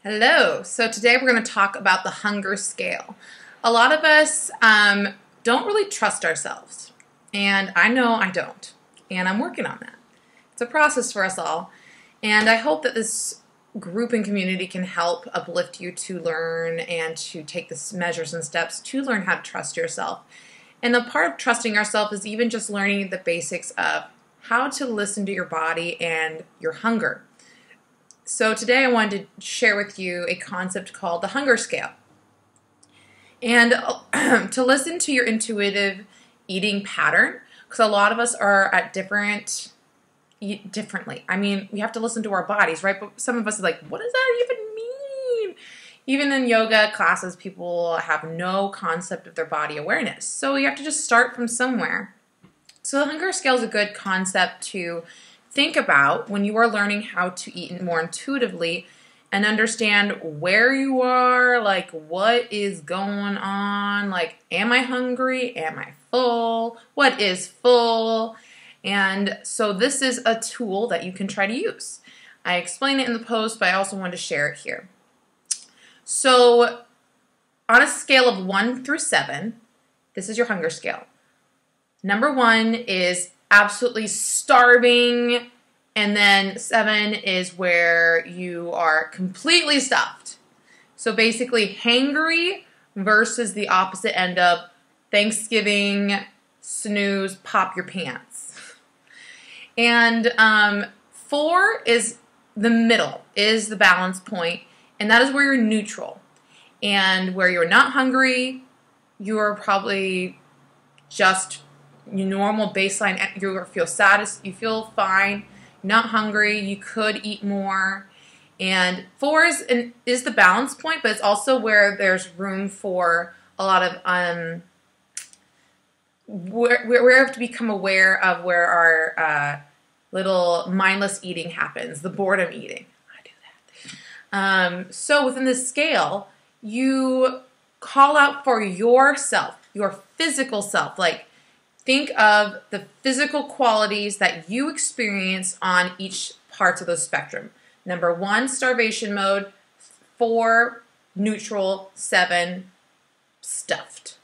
Hello. So today we're going to talk about the hunger scale. A lot of us don't really trust ourselves, and I know I don't, and I'm working on that. It's a process for us all, and I hope that this group and community can help uplift you to learn and to take the measures and steps to learn how to trust yourself. And the part of trusting yourself is even just learning the basics of how to listen to your body and your hunger. So today I wanted to share with you a concept called the hunger scale. And to listen to your intuitive eating pattern, because a lot of us are at eat differently. I mean, we have to listen to our bodies, right? But some of us are like, what does that even mean? Even in yoga classes, people have no concept of their body awareness. So you have to just start from somewhere. So the hunger scale is a good concept to think about when you are learning how to eat more intuitively and understand where you are, like what is going on, like am I hungry, am I full, what is full, and so this is a tool that you can try to use. I explained it in the post, but I also wanted to share it here. So on a scale of 1 through 7, this is your hunger scale. Number 1 is absolutely starving, and then 7 is where you are completely stuffed. So basically hangry versus the opposite end of Thanksgiving, snooze, pop your pants. And 4 is the middle, is the balance point, and that is where you're neutral. And where you're not hungry, you're probably just your normal baseline, you feel satisfied, you feel fine, not hungry, you could eat more. And 4 is the balance point, but it's also where there's room for a lot of where we have to become aware of where our little mindless eating happens, the boredom eating. I do that. So within this scale, you call out for yourself, your physical self, like think of the physical qualities that you experience on each parts of the spectrum. Number 1, starvation mode. 4, neutral. 7, stuffed.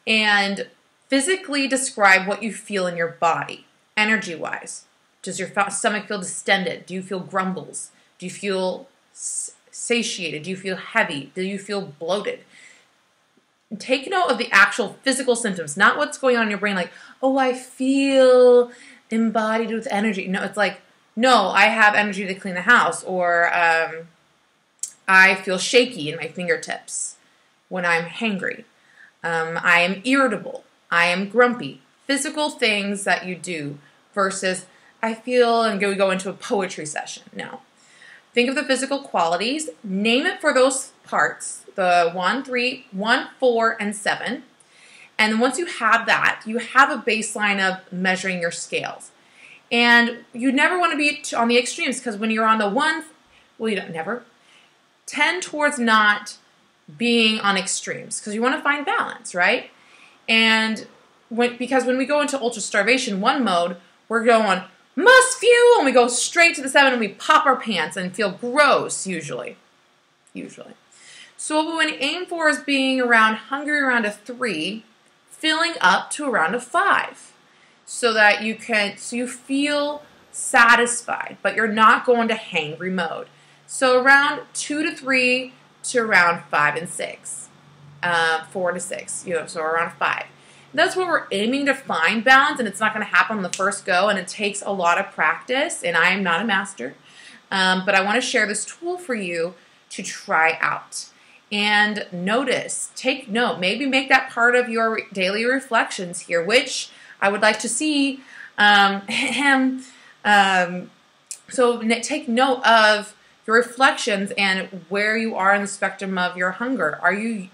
And physically describe what you feel in your body, energy-wise. Does your stomach feel distended? Do you feel grumbles? Do you feel satiated? Do you feel heavy? Do you feel bloated? Take note of the actual physical symptoms, not what's going on in your brain like, oh, I feel embodied with energy. No, it's like, no, I have energy to clean the house, or I feel shaky in my fingertips when I'm hangry. I am irritable. I am grumpy. Physical things that you do versus I feel, and we go into a poetry session. No. Think of the physical qualities, name it for those parts, the 1, 3, 1, 4, and 7. And once you have that, you have a baseline of measuring your scales. And you never want to be on the extremes, because when you're on the 1, well, you don't never, tend towards not being on extremes, because you want to find balance, right? And because when we go into ultra starvation 1 mode, we're going, must fuel, and we go straight to the 7 and we pop our pants and feel gross, usually. So what we want to aim for is being hungry around a 3, filling up to around a 5. So that you feel satisfied, but you're not going to hangry mode. So around 2 to 3 to around 5 and 6. 4 to 6, so around 5. That's what we're aiming to find balance, and it's not going to happen on the first go, and it takes a lot of practice, and I am not a master. But I want to share this tool for you to try out. And take note, maybe make that part of your daily reflections here, which I would like to see. So take note of your reflections and where you are in the spectrum of your hunger. Are you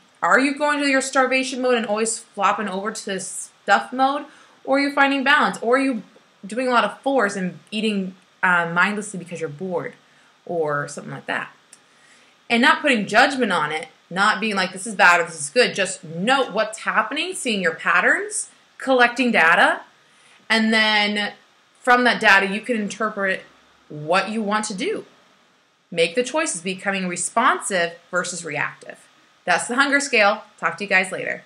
going to your starvation mode and always flopping over to the stuff mode? Or are you finding balance? Or are you doing a lot of 4s and eating mindlessly because you're bored? Or something like that. And not putting judgment on it. Not being like, this is bad or this is good. Just note what's happening, seeing your patterns, collecting data. And then from that data, you can interpret what you want to do. Make the choices, becoming responsive versus reactive. That's the hunger scale. Talk to you guys later.